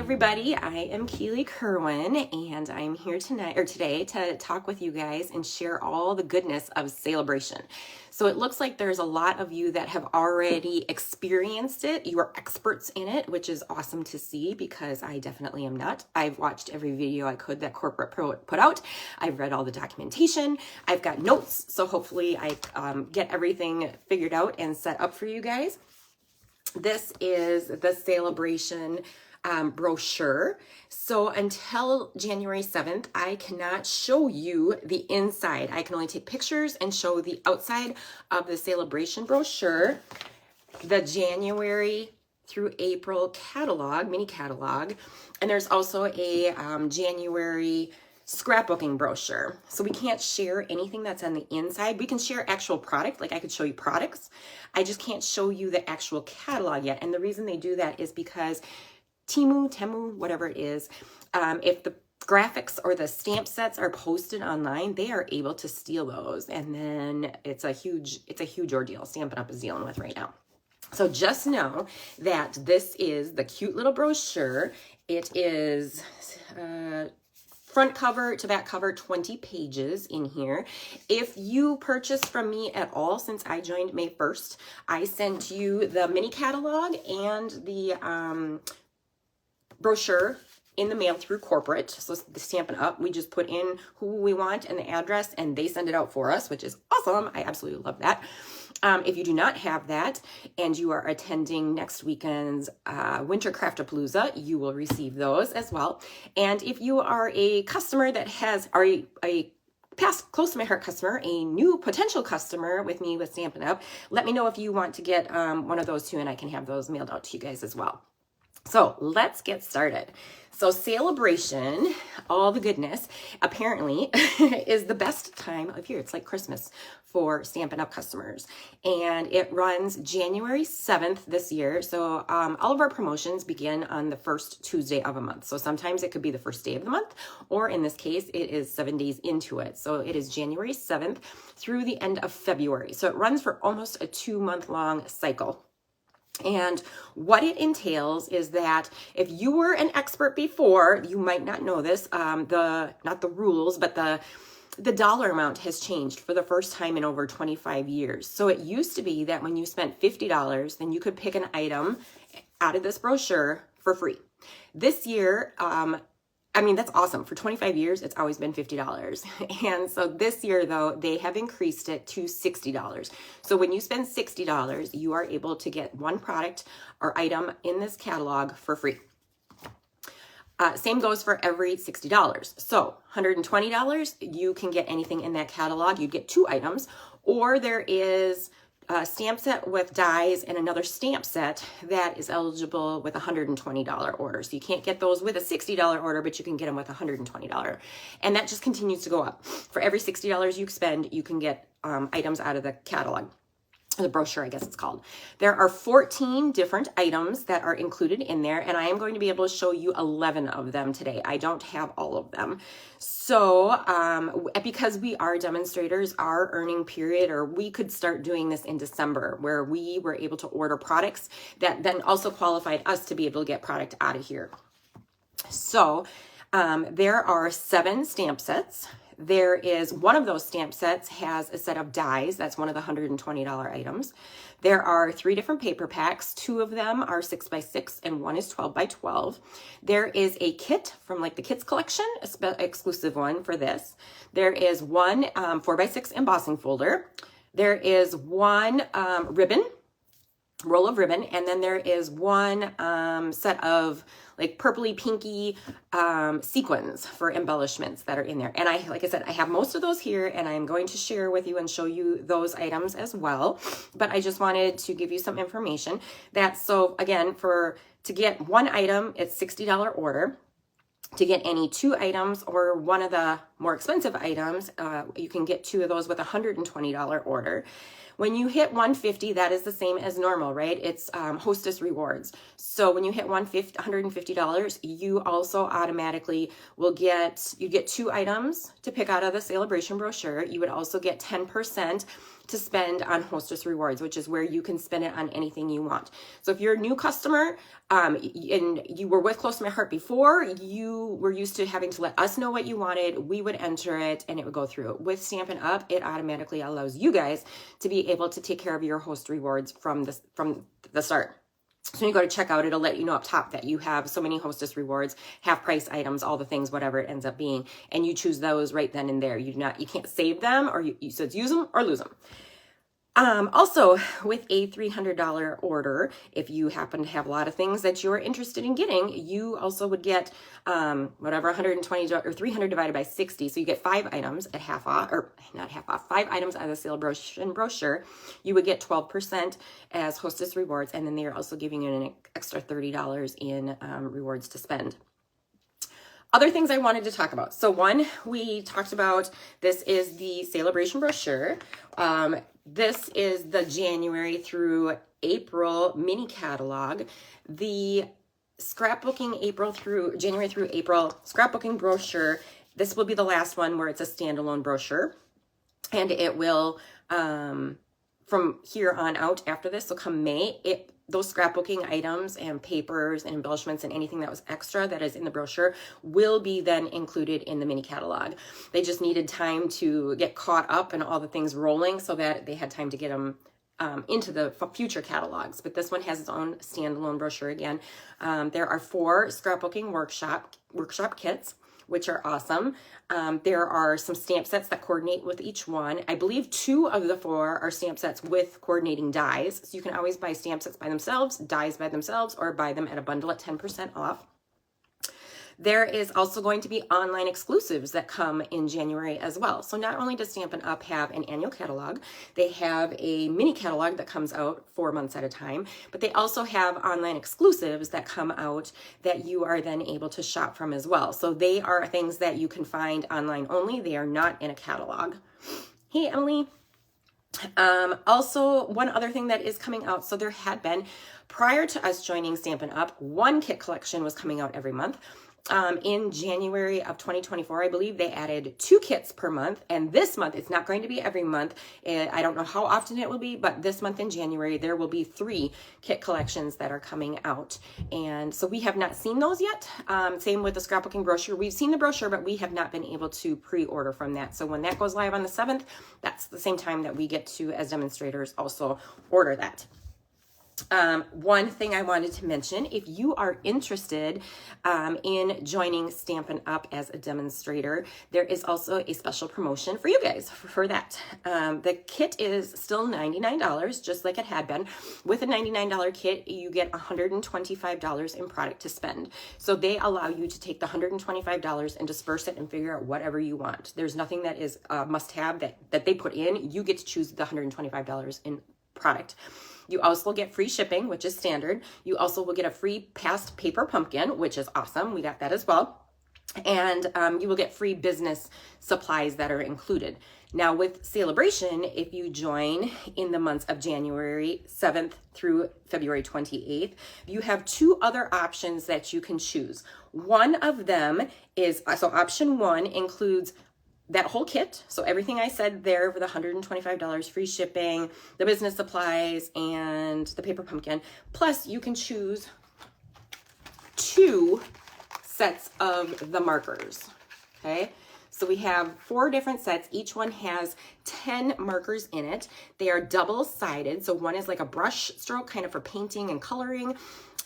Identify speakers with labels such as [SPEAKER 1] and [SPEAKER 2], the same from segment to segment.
[SPEAKER 1] everybody, I am Keely Kerwin and I'm here today to talk with you guys and share all the goodness of Sale-A-Bration. So it looks like there's a lot of you that have already experienced it. You are experts in it, which is awesome to see because I definitely am not. I've watched every video I could that corporate put out. I've read all the documentation. I've got notes, so hopefully I get everything figured out and set up for you guys. This is the Sale-A-Bration brochure. So until January 7th, I cannot show you the inside. I can only take pictures and show the outside of the Sale-A-Bration brochure, the January through April catalog, mini catalog, and there's also a January scrapbooking brochure. So we can't share anything that's on the inside. We can share actual product, like I could show you products. I just can't show you the actual catalog yet. And the reason they do that is because Temu, whatever it is, if the graphics or the stamp sets are posted online, they are able to steal those. And then it's a huge ordeal Stampin' Up is dealing with right now. So just know that this is the cute little brochure. It is front cover to back cover, 20 pages in here. If you purchase from me at all since I joined May 1st, I sent you the mini catalog and the brochure in the mail through corporate. So the Stampin' Up, we just put in who we want and the address and they send it out for us, which is awesome. I absolutely love that. If you do not have that and you are attending next weekend's Winter Craft-A-Palooza, you will receive those as well. And if you are a customer that are a past close to my heart customer, a new potential customer with me with Stampin' Up, let me know if you want to get one of those too, and I can have those mailed out to you guys as well. So let's get started. So Sale-A-Bration, all the goodness, apparently is the best time of year. It's like Christmas for Stampin' Up customers. And it runs January 7th this year. So all of our promotions begin on the first Tuesday of a month. So sometimes it could be the first day of the month, or in this case, it is 7 days into it. So it is January 7th through the end of February. So it runs for almost a 2-month-long cycle. And what it entails is that if you were an expert before, you might not know this, not the rules, but the dollar amount has changed for the first time in over 25 years. So it used to be that when you spent $50, then you could pick an item out of this brochure for free. This year, I mean, that's awesome. For 25 years, it's always been $50. And so this year, though, they have increased it to $60. So when you spend $60, you are able to get one product or item in this catalog for free. Same goes for every $60. So $120, you can get anything in that catalog. You get 2 items, or there is a stamp set with dies and another stamp set that is eligible with a $120 order. So you can't get those with a $60 order, but you can get them with a $120. And that just continues to go up. For every $60 you spend, you can get items out of the catalog. The brochure, I guess it's called. There are 14 different items that are included in there, and I am going to be able to show you 11 of them today. I don't have all of them. So because we are demonstrators, our earning period, or we could start doing this in December, where we were able to order products that then also qualified us to be able to get product out of here. So there are 7 stamp sets. There is one of those stamp sets has a set of dies. That's one of the $120 items. There are 3 different paper packs. 2 of them are 6x6 and 1 is 12x12. There is a kit from like the Kits collection, exclusive one for this. There is one 4x6 embossing folder. There is one roll of ribbon, and then there is one set of like purpley pinky sequins for embellishments that are in there. And like I said, I have most of those here, and I'm going to share with you and show you those items as well. But I just wanted to give you some information that, so again, to get one item, it's $60 order. To get any 2 items or one of the more expensive items, you can get 2 of those with a $120 order. When you hit $150, that is the same as normal, right? It's hostess rewards. So when you hit $150, you also automatically will get, you get 2 items to pick out of the Sale-A-Bration brochure. You would also get 10% to spend on hostess rewards, which is where you can spend it on anything you want. So if you're a new customer and you were with Close to My Heart before, you were used to having to let us know what you wanted, we would enter it and it would go through. With Stampin' Up, it automatically allows you guys to be able to take care of your host rewards from the start. So when you go to checkout, it'll let you know up top that you have so many hostess rewards, half price items, all the things, whatever it ends up being, and you choose those right then and there. You can't save them, or so it's use them or lose them. Also, with a $300 order, if you happen to have a lot of things that you're interested in getting, you also would get whatever 120 or 300 divided by 60. So you get 5 items at half off, or not half off, 5 items out of the Sale-A-Bration brochure. You would get 12% as hostess rewards, and then they are also giving you an extra $30 in rewards to spend. Other things I wanted to talk about. So one, we talked about, this is the Sale-A-Bration brochure. This is the January through April mini catalog. The scrapbooking January through April scrapbooking brochure, this will be the last one where it's a standalone brochure. And it will, from here on out after this, so come May, those scrapbooking items and papers and embellishments and anything that was extra that is in the brochure will be then included in the mini catalog. They just needed time to get caught up and all the things rolling so that they had time to get them into the future catalogs. But this one has its own standalone brochure again. There are 4 scrapbooking workshop kits, which are awesome. There are some stamp sets that coordinate with each one. I believe 2 of the 4 are stamp sets with coordinating dies. So you can always buy stamp sets by themselves, dies by themselves, or buy them at a bundle at 10% off. There is also going to be online exclusives that come in January as well. So not only does Stampin' Up! Have an annual catalog, they have a mini catalog that comes out 4 months at a time, but they also have online exclusives that come out that you are then able to shop from as well. So they are things that you can find online only. They are not in a catalog. Hey, Emily. Also, one other thing that is coming out, so there had been, prior to us joining Stampin' Up, 1 kit collection was coming out every month. In January of 2024, I believe they added 2 kits per month, and this month, it's not going to be every month. I don't know how often it will be, but this month in January, there will be 3 kit collections that are coming out. And so we have not seen those yet. Same with the scrapbooking brochure. We've seen the brochure, but we have not been able to pre-order from that. So when that goes live on the 7th, that's the same time that we get to, as demonstrators, also order that. One thing I wanted to mention, if you are interested in joining Stampin' Up! As a demonstrator, there is also a special promotion for you guys for that. The kit is still $99, just like it had been. With a $99 kit, you get $125 in product to spend. So they allow you to take the $125 and disperse it and figure out whatever you want. There's nothing that is a must-have that they put in. You get to choose the $125 in product. You also get free shipping, which is standard. You also will get a free past paper pumpkin, which is awesome. We got that as well. And you will get free business supplies that are included. Now with Sale-A-Bration, if you join in the months of January 7th through February 28th, you have 2 other options that you can choose. One of them is, so option 1 includes that whole kit, so everything I said there with $125, free shipping, the business supplies, and the paper pumpkin. Plus, you can choose 2 sets of the markers, okay? So we have 4 different sets. Each one has 10 markers in it. They are double-sided, so one is like a brush stroke, kind of for painting and coloring,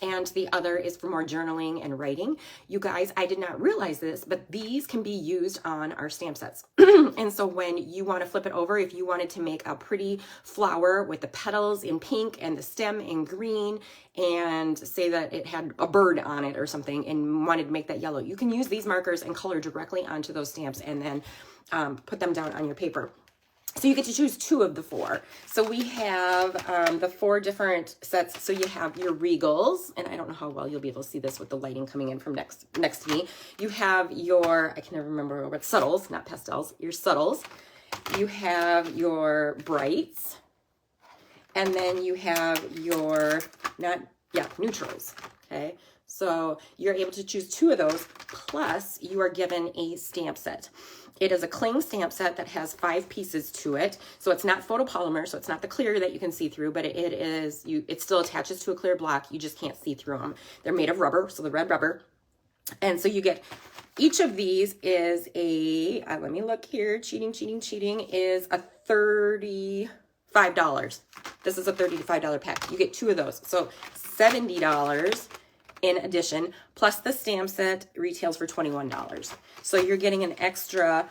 [SPEAKER 1] and the other is for more journaling and writing. You guys, I did not realize this, but these can be used on our stamp sets. And so when you want to flip it over, if you wanted to make a pretty flower with the petals in pink and the stem in green, and say that it had a bird on it or something and wanted to make that yellow, you can use these markers and color directly onto those stamps and then put them down on your paper. So you get to choose 2 of the 4. So we have the 4 different sets. So you have your Regals, and I don't know how well you'll be able to see this with the lighting coming in from next to me. You have your, I can never remember what, subtles, not pastels, your subtles. You have your Brights, and then you have your, neutrals, okay? So you're able to choose 2 of those, plus you are given a stamp set. It is a cling stamp set that has 5 pieces to it. So it's not photopolymer, so it's not the clear that you can see through, but it still attaches to a clear block. You just can't see through them. They're made of rubber, so the red rubber. And so you get, each of these is a, let me look here, cheating, is a $35. This is a $35 pack. You get 2 of those. So $70 in addition, plus the stamp set retails for $21. So you're getting an extra,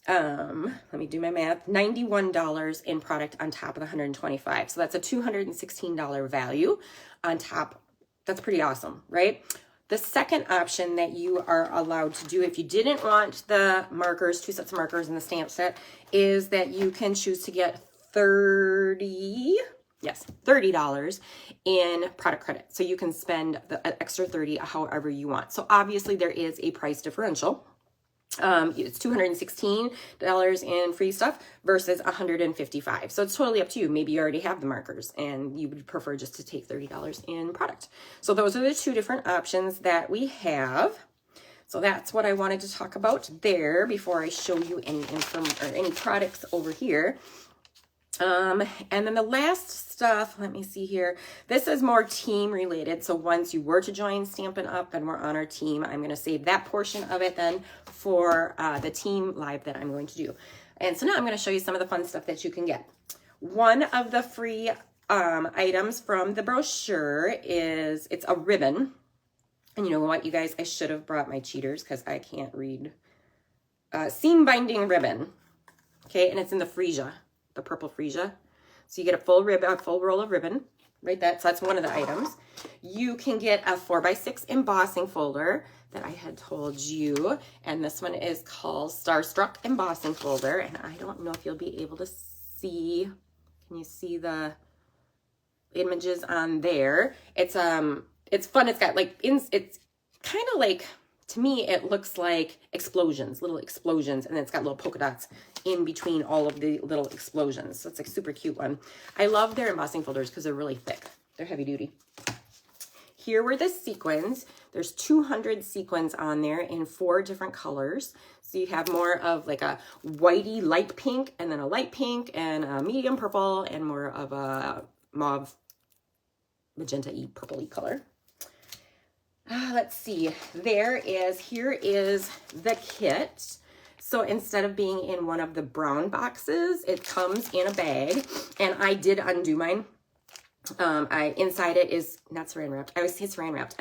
[SPEAKER 1] let me do my math, $91 in product on top of the $125. So that's a $216 value on top. That's pretty awesome, right? The second option that you are allowed to do if you didn't want the markers, 2 sets of markers in the stamp set, is that you can choose to get $30 in product credit. So you can spend the extra $30 however you want. So obviously there is a price differential. It's $216 in free stuff versus $155. So it's totally up to you. Maybe you already have the markers and you would prefer just to take $30 in product. So those are the 2 different options that we have. So that's what I wanted to talk about there before I show you any products over here. And then the last stuff, let me see here. This is more team related. So once you were to join Stampin' Up and we're on our team, I'm going to save that portion of it then for the team live that I'm going to do. And so now I'm going to show you some of the fun stuff that you can get. One of the free items from the brochure is, it's a ribbon. And you know what, you guys, I should have brought my cheaters because I can't read. Seam binding ribbon. Okay, and it's in the freesia. The purple freesia. So you get a full roll of ribbon, right? So that's one of the items. You can get a 4x6 embossing folder that I had told you, and this one is called Starstruck Embossing Folder, and I don't know if you'll be able to see. Can you see the images on there? It's fun. It's got like it's kind of like, to me, it looks like explosions, little explosions, and then it's got little polka dots in between all of the little explosions. So it's a super cute one. I love their embossing folders because they're really thick. They're heavy duty. Here were the sequins. There's 200 sequins on there in 4 different colors. So you have more of like a whitey light pink, and then a light pink, and a medium purple, and more of a mauve, magenta-y, purple-y color. Let's see, here is the kit. So instead of being in one of the brown boxes, it comes in a bag, and I did undo mine. Inside it is not saran wrapped. I always say saran wrapped,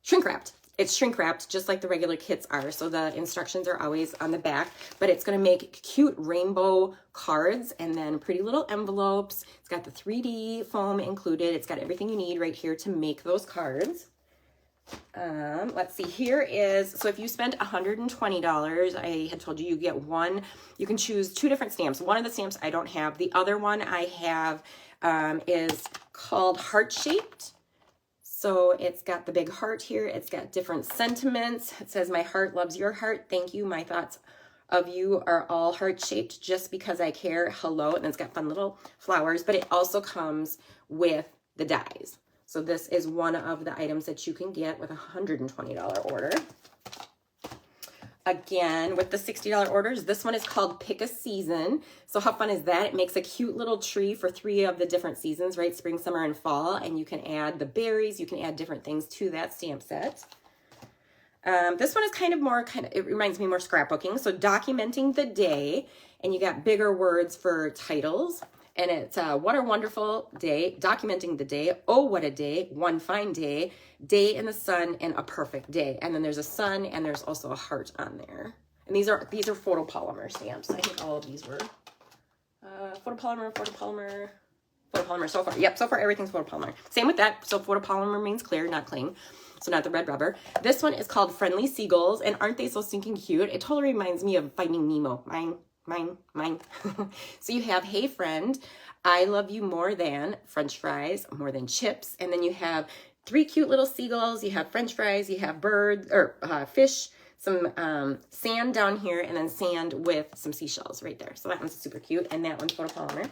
[SPEAKER 1] shrink wrapped. It's shrink wrapped just like the regular kits are. So the instructions are always on the back, but it's going to make cute rainbow cards and then pretty little envelopes. It's got the 3D foam included. It's got everything you need right here to make those cards. Let's see, here is, so if you spend $120, I had told you, you get one, you can choose 2 different stamps. One of the stamps I don't have. The other one I have is called Heart Shaped. So it's got the big heart here. It's got different sentiments. It says, my heart loves your heart. Thank you. My thoughts of you are all heart shaped just because I care. Hello. And it's got fun little flowers, but it also comes with the dies. So this is one of the items that you can get with a $120 order. Again, with the $60 orders, this one is called Pick a Season. So how fun is that? It makes a cute little tree for 3 of the different seasons, right? Spring, summer, and fall. And you can add the berries. You can add different things to that stamp set. This one is it reminds me more scrapbooking. So documenting the day, and you got bigger words for titles. And it's what a wonderful day, documenting the day. Oh, what a day, one fine day, day in the sun, and a perfect day. And then there's a sun, and there's also a heart on there. And these are photopolymer stamps. I think all of these were photopolymer so far. Yep, so far everything's photopolymer. Same with that. So photopolymer means clear, not cling. So not the red rubber. This one is called Friendly Seagulls, and aren't they so stinking cute? It totally reminds me of Finding Nemo. Mine. So you have, hey friend, I love you more than French fries, more than chips. And then you have 3 cute little seagulls. You have French fries, you have birds or fish, some sand down here, and then sand with some seashells right there. So that one's super cute. And that one's photopolymer.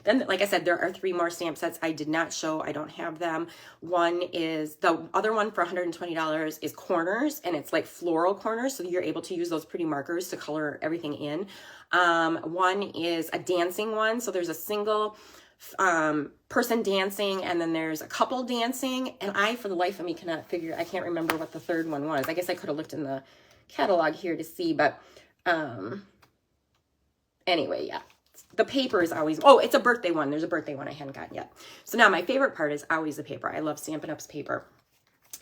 [SPEAKER 1] Then, like I said, there are 3 more stamp sets I did not show. I don't have them. One is, the other one for $120 is corners, and it's like floral corners, so you're able to use those pretty markers to color everything in. One is a dancing one, so there's a single person dancing, and then there's a couple dancing, and I, for the life of me, I can't remember what the third one was. I guess I could have looked in the catalog here to see, but anyway, yeah. The paper is always, oh, it's a birthday one. There's a birthday one I hadn't gotten yet. So now my favorite part is always the paper. I love Stampin' Up's paper.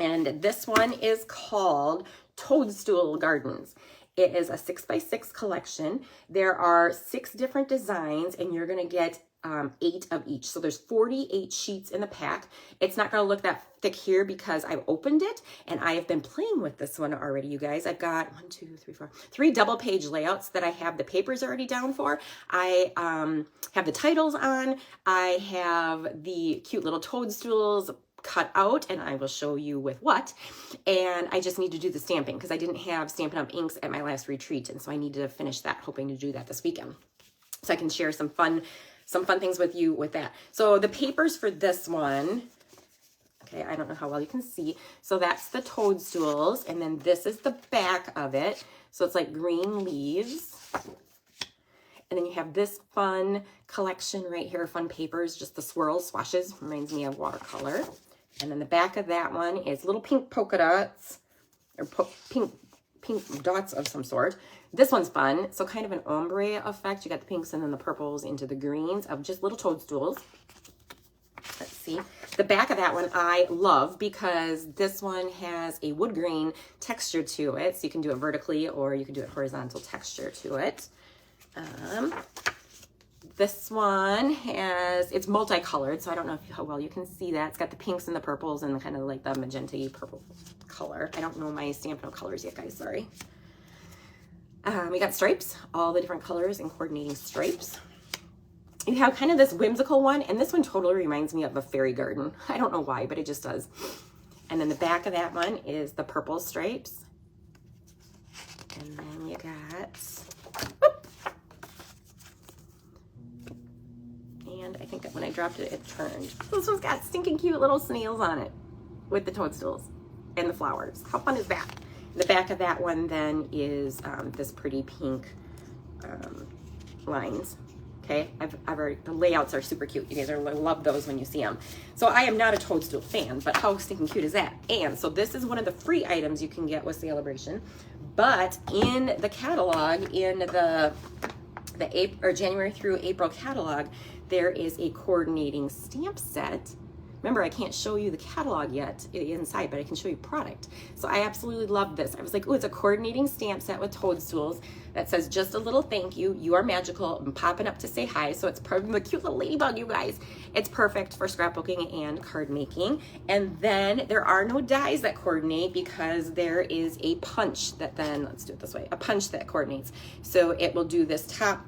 [SPEAKER 1] And this one is called Toadstool Gardens. It is a 6x6 collection. There are 6 different designs, and you're going to get 8 of each. So there's 48 sheets in the pack. It's not going to look that thick here because I've opened it, and I have been playing with this one already, you guys. I've got 3 double page layouts that I have the papers already down for. I have the titles on. I have the cute little toadstools cut out, and I will show you with what. And I just need to do the stamping because I didn't have Stampin' Up inks at my last retreat, and so I need to finish that, hoping to do that this weekend so I can share some fun things with you with that. So the papers for this one, okay, I don't know how well you can see. So that's the toadstools, and then this is the back of it. So it's like green leaves. And then you have this fun collection right here, fun papers, just the swirls, swashes, reminds me of watercolor. And then the back of that one is little pink polka dots, or pink dots of some sort. This one's fun. So kind of an ombre effect. You got the pinks and then the purples into the greens of just little toadstools. Let's see. The back of that one I love because this one has a wood grain texture to it. So you can do it vertically or you can do it horizontal texture to it. This one it's multicolored, so I don't know how well you can see that. It's got the pinks and the purples and kind of like the magenta purple color. I don't know my Stampin' Up colors yet, guys, sorry. We got stripes, all the different colors and coordinating stripes. You have kind of this whimsical one, and this one totally reminds me of a fairy garden. I don't know why, but it just does. And then the back of that one is the purple stripes. And then you got, whoop. And I think that when I dropped it, it turned. This one's got stinking cute little snails on it with the toadstools and the flowers. How fun is that? The back of that one then is this pretty pink lines. Okay, I've already, the layouts are super cute. You guys are love those when you see them. So I am not a toadstool fan, but how stinking cute is that? And so this is one of the free items you can get with Sale-A-Bration. But in the catalog, in the January through April catalog, there is a coordinating stamp set. Remember, I can't show you the catalog yet inside, but I can show you product. So I absolutely love this. I was like, oh, it's a coordinating stamp set with toadstools that says just a little thank you. You are magical. I'm popping up to say hi. So it's the cute little ladybug, you guys. It's perfect for scrapbooking and card making. And then there are no dies that coordinate because there is a punch that then, let's do it this way, a punch that coordinates. So it will do this top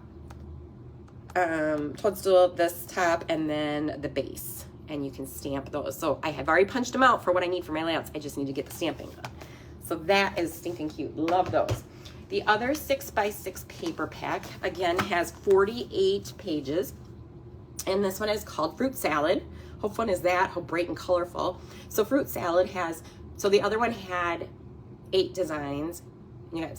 [SPEAKER 1] toadstool, this top, and then the base. And you can stamp those. So I have already punched them out for what I need for my layouts. I just need to get the stamping done. So that is stinking cute. Love those. The other 6x6 paper pack, again, has 48 pages. And this one is called Fruit Salad. How fun is that? How bright and colorful. So Fruit Salad has, so the other one had 8 designs. You got,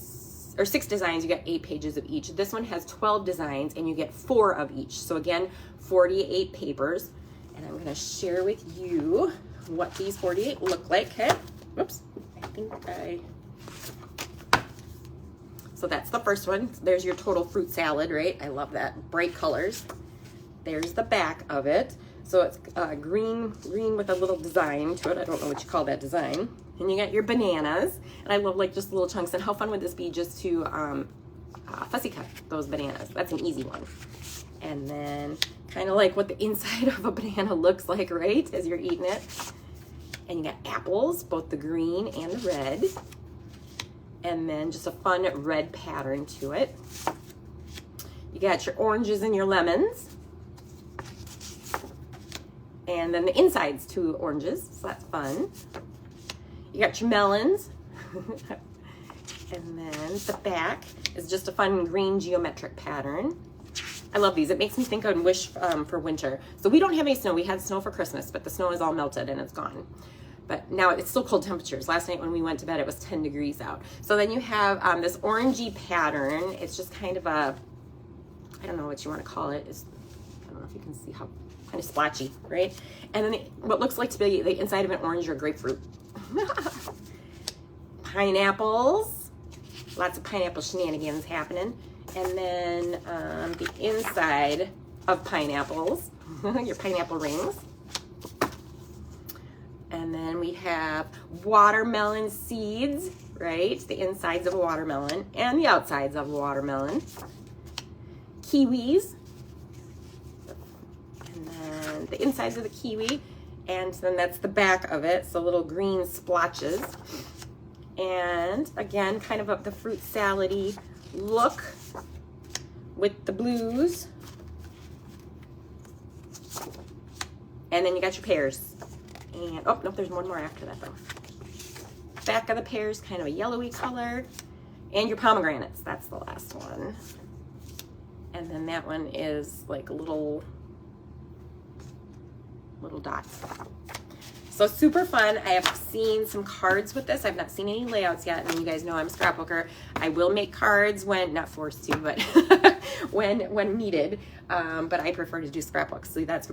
[SPEAKER 1] or 6 designs, you get 8 pages of each. This one has 12 designs and you get 4 of each. So again, 48 papers. And I'm going to share with you what these 48 look like. Okay. Whoops. So that's the first one. There's your total fruit salad, right? I love that. Bright colors. There's the back of it. So it's green with a little design to it. I don't know what you call that design. And you got your bananas. And I love like just little chunks. And how fun would this be just to fussy cut those bananas? That's an easy one. And then kind of like what the inside of a banana looks like, right, as you're eating it. And you got apples, both the green and the red. And then just a fun red pattern to it. You got your oranges and your lemons. And then the inside's 2 oranges, so that's fun. You got your melons. And then the back is just a fun green geometric pattern. I love these. It makes me think and wish for winter. So we don't have any snow. We had snow for Christmas, but the snow is all melted and it's gone. But now it's still cold temperatures. Last night when we went to bed, it was 10 degrees out. So then you have this orangey pattern. It's just kind of a, I don't know what you want to call it. I don't know if you can see how kind of splotchy, right? And then what looks like to be the inside of an orange or grapefruit. Pineapples. Lots of pineapple shenanigans happening. And then the inside of pineapples, your pineapple rings. And then we have watermelon seeds, right? The insides of a watermelon and the outsides of a watermelon. Kiwis. And then the insides of the kiwi. And then that's the back of it. So little green splotches. And again, kind of the fruit salad-y look with the blues. And then you got your pears. And, oh, no, there's one more after that, though. Back of the pears, kind of a yellowy color. And your pomegranates, that's the last one. And then that one is like little dots. So super fun. I have seen some cards with this. I've not seen any layouts yet. And you guys know I'm a scrapbooker. I will make cards when, not forced to, but when needed. But I prefer to do scrapbooks. So that's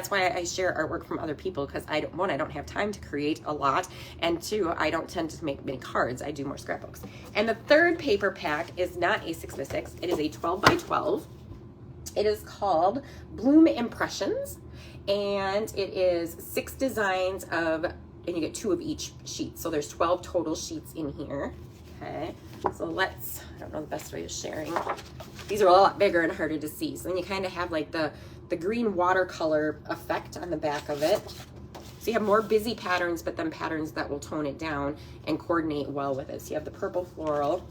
[SPEAKER 1] why I share artwork from other people, because I don't have time to create a lot. And 2, I don't tend to make many cards. I do more scrapbooks. And the third paper pack is not a 6x6. It is a 12x12. It is called Bloom Impressions. And it is 6 designs of, and you get 2 of each sheet. So there's 12 total sheets in here. Okay, so I don't know the best way of sharing. These are a lot bigger and harder to see. So then you kind of have like the green watercolor effect on the back of it. So you have more busy patterns, but then patterns that will tone it down and coordinate well with it. So you have the purple floral,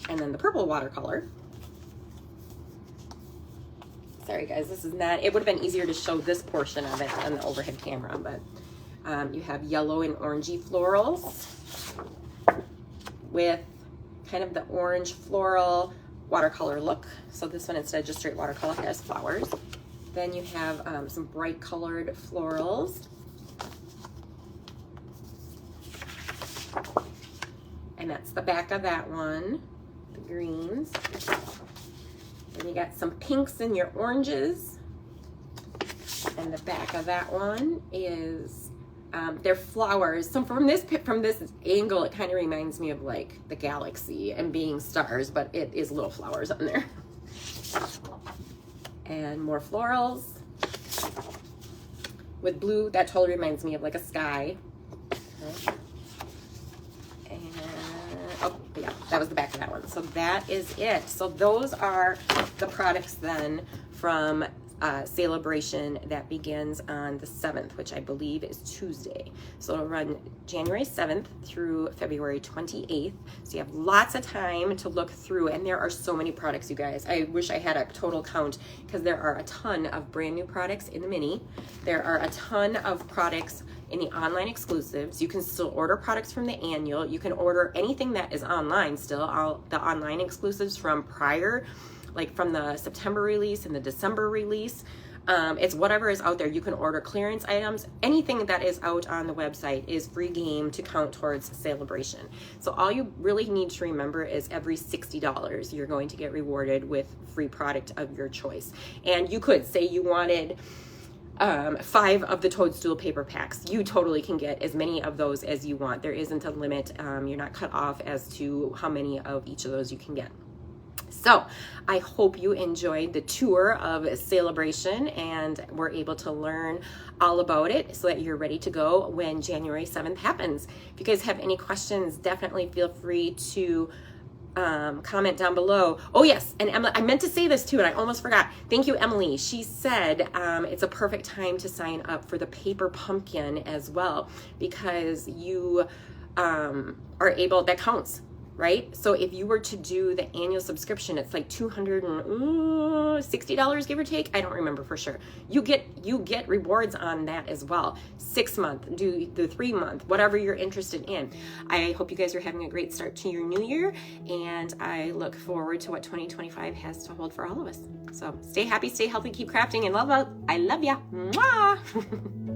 [SPEAKER 1] and then the purple watercolor. Sorry guys, this is not, it would have been easier to show this portion of it on the overhead camera, but you have yellow and orangey florals with kind of the orange floral watercolor look. So this one, instead of just straight watercolor, has flowers. Then you have some bright colored florals. And that's the back of that one, the greens. Then you got some pinks in your oranges. And the back of that one is, they're flowers. So from this angle, it kind of reminds me of like the galaxy and being stars, but it is little flowers on there. And more florals with blue. That totally reminds me of like a sky. Okay. Oh, yeah, that was the back of that one. So that is it. So those are the products then from Sale-A-Bration that begins on the 7th, which I believe is Tuesday. So it'll run January 7th through February 28th. So you have lots of time to look through, and there are so many products, you guys. I wish I had a total count, because there are a ton of brand new products in the mini. There are a ton of products in the online exclusives. You can still order products from the annual. You can order anything that is online still, all the online exclusives from prior, like from the September release and the December release. It's whatever is out there. You can order clearance items. Anything that is out on the website is free game to count towards Sale-A-Bration. So all you really need to remember is every $60, you're going to get rewarded with free product of your choice. And you could say you wanted 5 of the toadstool paper packs. You totally can get as many of those as you want. There isn't a limit. You're not cut off as to how many of each of those you can get. So I hope you enjoyed the tour of Sale-A-Bration and were able to learn all about it so that you're ready to go when January 7th happens. If you guys have any questions, definitely feel free to comment down below. Oh yes, and Emily, I meant to say this too, and I almost forgot. Thank you, Emily. She said it's a perfect time to sign up for the paper pumpkin as well, because you are able, that counts. right? So if you were to do the annual subscription, it's like $260, give or take. I don't remember for sure. You get rewards on that as well. 6 month, do the 3 month, whatever you're interested in. I hope you guys are having a great start to your new year, and I look forward to what 2025 has to hold for all of us. So stay happy, stay healthy, keep crafting, and love out. I love ya. Mwah!